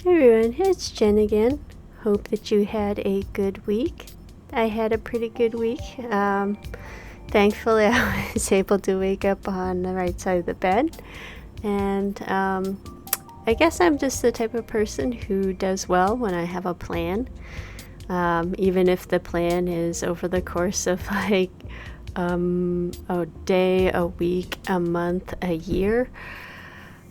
Hey everyone, it's Jen again. Hope that you had a good week. I had a pretty good week. Thankfully, I was able to wake up on the right side of the bed. And I guess I'm just the type of person who does well when I have a plan. Even if the plan is over the course of like a day, a week, a month, a year.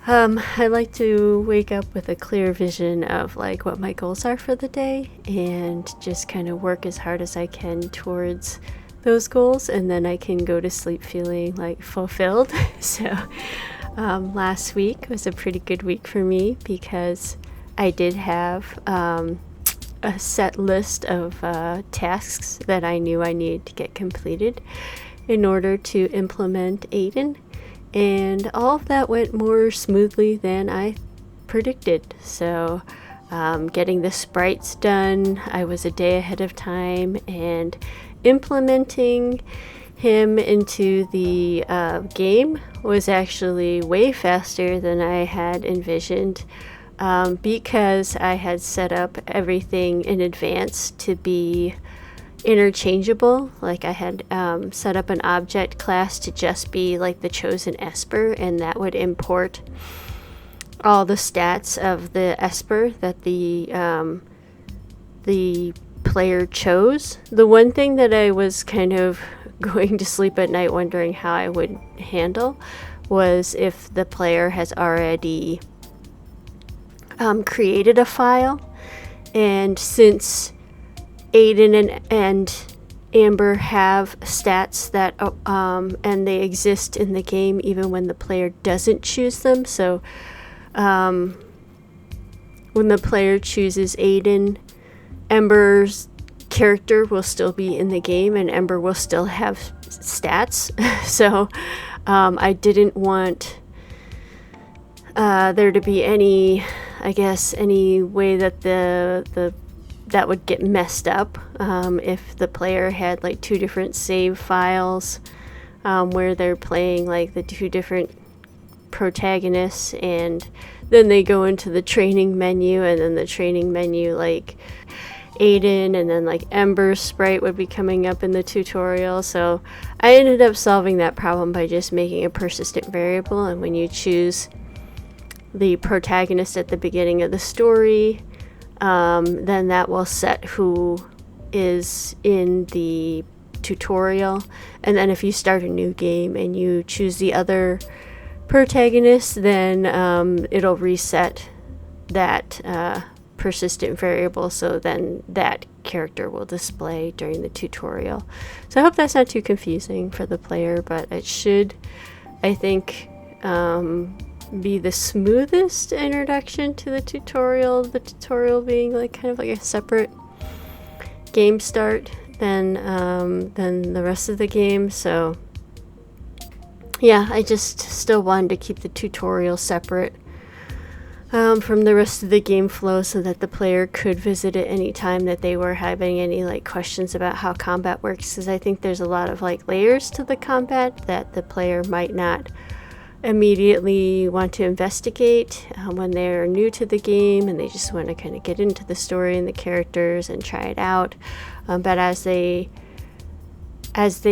I like to wake up with a clear vision of like what my goals are for the day and just kind of work as hard as I can towards those goals, and then I can go to sleep feeling like fulfilled. So last week was a pretty good week for me because I did have a set list of tasks that I knew I needed to get completed in order to implement Aiden. And all of that went more smoothly than I predicted. So getting the sprites done, I was a day ahead of time, and implementing him into the game was actually way faster than I had envisioned, because I had set up everything in advance to be interchangeable. Like I had set up an object class to just be like the chosen Esper, and that would import all the stats of the Esper that the player chose. The one thing that I was kind of going to sleep at night wondering how I would handle was if the player has already created a file, and since Aiden and Amber have stats that and they exist in the game even when the player doesn't choose them. So when the player chooses Aiden, Ember's character will still be in the game and Ember will still have stats. So I didn't want there to be any way that that would get messed up if the player had like two different save files where they're playing like the two different protagonists, and then they go into the training menu, and then the training menu like Aiden and then like Ember's sprite would be coming up in the tutorial. So I ended up solving that problem by just making a persistent variable, and when you choose the protagonist at the beginning of the story, then that will set who is in the tutorial. And then if you start a new game and you choose the other protagonist, then it'll reset that persistent variable, so then that character will display during the tutorial. So I hope that's not too confusing for the player, but it should, I think, be the smoothest introduction to the tutorial being like kind of like a separate game start than the rest of the game. So yeah, I just still wanted to keep the tutorial separate from the rest of the game flow, so that the player could visit it anytime that they were having any like questions about how combat works, because I think there's a lot of like layers to the combat that the player might not immediately want to investigate when they're new to the game and they just want to kind of get into the story and the characters and try it out. But as they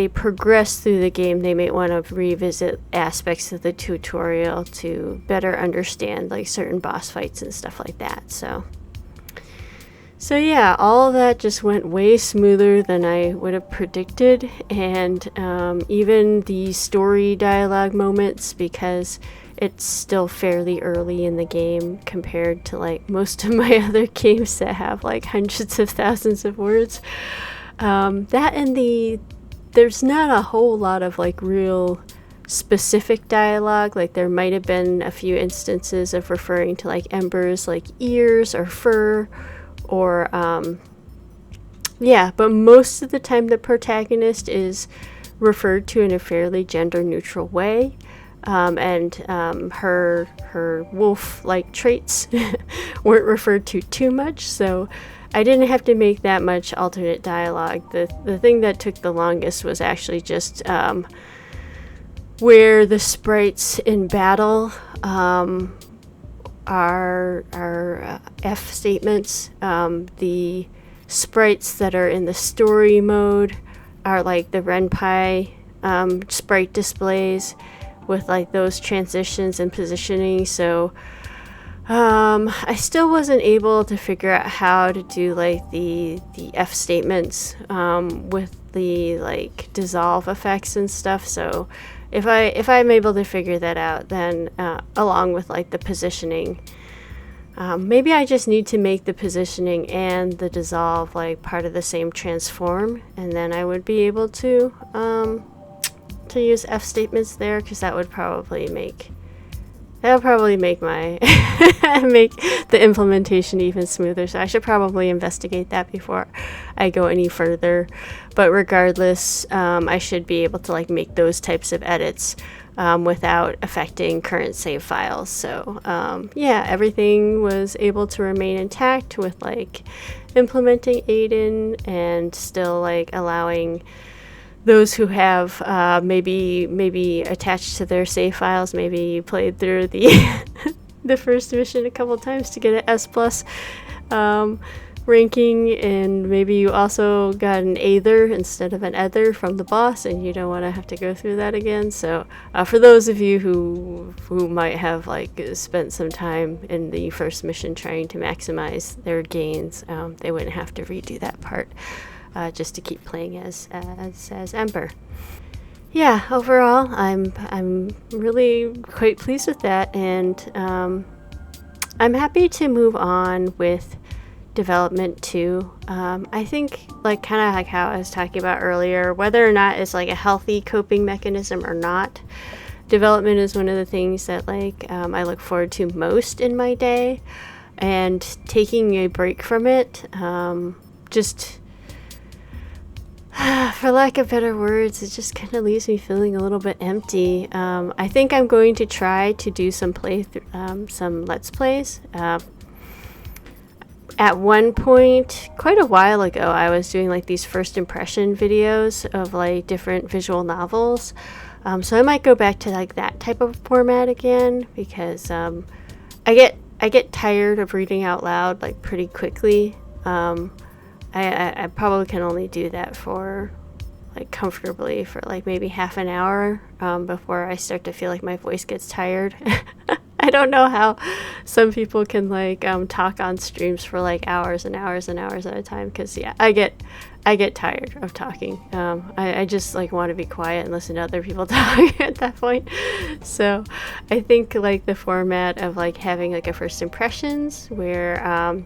progress through the game, they may want to revisit aspects of the tutorial to better understand like certain boss fights and stuff like that. So yeah, all of that just went way smoother than I would have predicted, and even the story dialogue moments, because it's still fairly early in the game compared to like most of my other games that have like hundreds of thousands of words. There's not a whole lot of like real specific dialogue. Like there might have been a few instances of referring to like Ember's like ears or fur, or but most of the time the protagonist is referred to in a fairly gender neutral way, and her wolf like traits weren't referred to too much, so I didn't have to make that much alternate dialogue. The thing that took the longest was actually just where the sprites in battle are F statements. The sprites that are in the story mode are like the Renpy sprite displays with like those transitions and positioning. So I still wasn't able to figure out how to do like the F statements with the like dissolve effects and stuff. So if I'm able to figure that out, then along with like the positioning, maybe I just need to make the positioning and the dissolve like part of the same transform, and then I would be able to use F statements there, because that would probably make my make the implementation even smoother. So I should probably investigate that before I go any further. But regardless, I should be able to like make those types of edits without affecting current save files. So yeah, everything was able to remain intact with like implementing Aiden and still like allowing those who have maybe attached to their save files, maybe played through the the first mission a couple times to get an S plus ranking, and maybe you also got an either instead of an ether from the boss, and you don't want to have to go through that again. So for those of you who might have like spent some time in the first mission trying to maximize their gains, they wouldn't have to redo that part. Just to keep playing as Ember. Yeah, overall, I'm really quite pleased with that, and I'm happy to move on with development too. I think like kind of like how I was talking about earlier, whether or not it's like a healthy coping mechanism or not, development is one of the things that like I look forward to most in my day, and taking a break from it just for lack of better words, it just kind of leaves me feeling a little bit empty. I think I'm going to try to do some some Let's Plays. At one point, quite a while ago, I was doing like these first impression videos of like different visual novels. So I might go back to like that type of format again, because I get tired of reading out loud like pretty quickly. I probably can only do that for like comfortably for like maybe half an hour before I start to feel like my voice gets tired. I don't know how some people can like talk on streams for like hours and hours and hours at a time, because yeah, I get tired of talking. I just like want to be quiet and listen to other people talk at that point. So I think like the format of like having like a first impressions where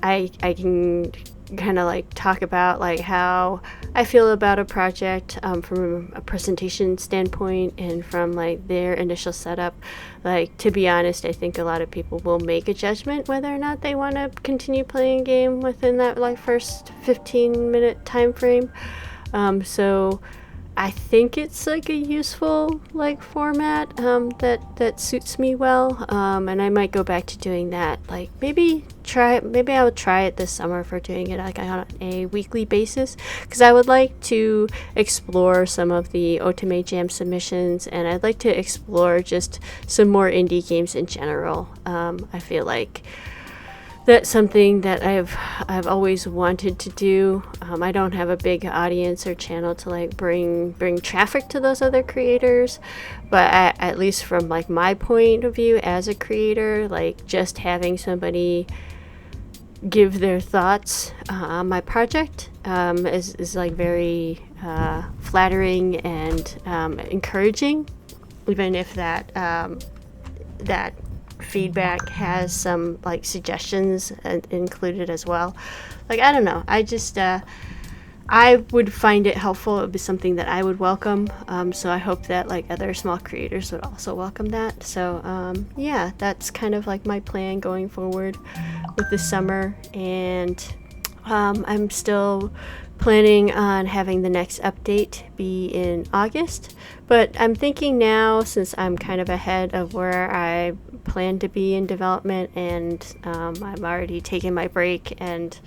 I can kind of like talk about like how I feel about a project from a presentation standpoint and from like their initial setup. Like, to be honest, I think a lot of people will make a judgment whether or not they want to continue playing a game within that like first 15-minute time frame. So I think it's like a useful like format that suits me well, and I might go back to doing that. Like maybe I would try it this summer for doing it like on a weekly basis, because I would like to explore some of the Otome Jam submissions, and I'd like to explore just some more indie games in general. I feel like that's something that I've always wanted to do. I don't have a big audience or channel to like bring traffic to those other creators, but at least from like my point of view as a creator, like just having somebody give their thoughts on my project is like very flattering and encouraging, even if that feedback has some like suggestions included as well. Like, I don't know, I just I would find it helpful. It would be something that I would welcome, so I hope that like other small creators would also welcome that. So yeah, that's kind of like my plan going forward with the summer, and I'm still planning on having the next update be in August, but I'm thinking now, since I'm kind of ahead of where I plan to be in development, and I'm already taking my break and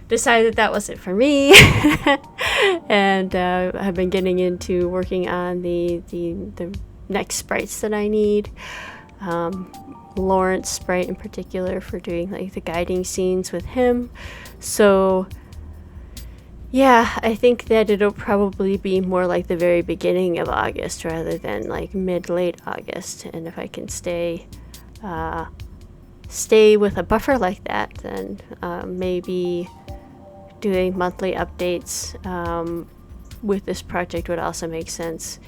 decided that wasn't for me, and I've been getting into working on the next sprites that I need. Lawrence sprite in particular for doing like the guiding scenes with him. So yeah, I think that it'll probably be more like the very beginning of August rather than like mid-late August. And if I can stay with a buffer like that, then maybe doing monthly updates with this project would also make sense,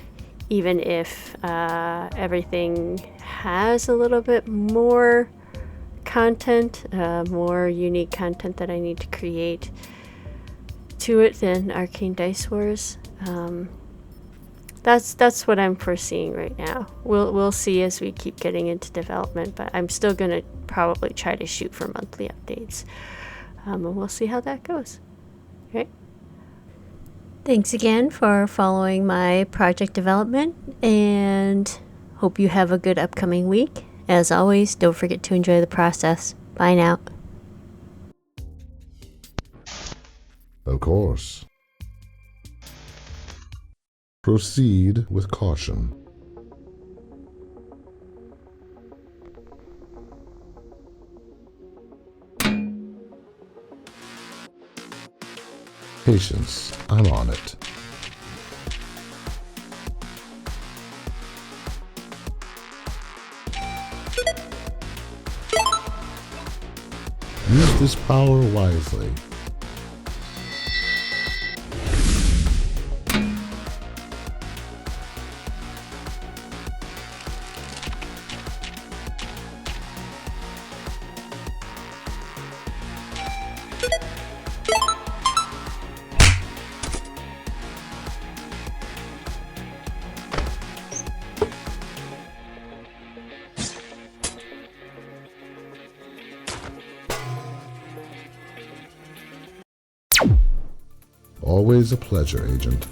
even if everything has a little bit more content, more unique content that I need to create to it than Arcane Dice Wars. That's what I'm foreseeing right now. We'll see as we keep getting into development, but I'm still gonna probably try to shoot for monthly updates, and we'll see how that goes. Okay. Thanks again for following my project development, and hope you have a good upcoming week. As always, don't forget to enjoy the process. Bye now. Of course. Proceed with caution. Patience, I'm on it. Use this power wisely. Always a pleasure, Agent.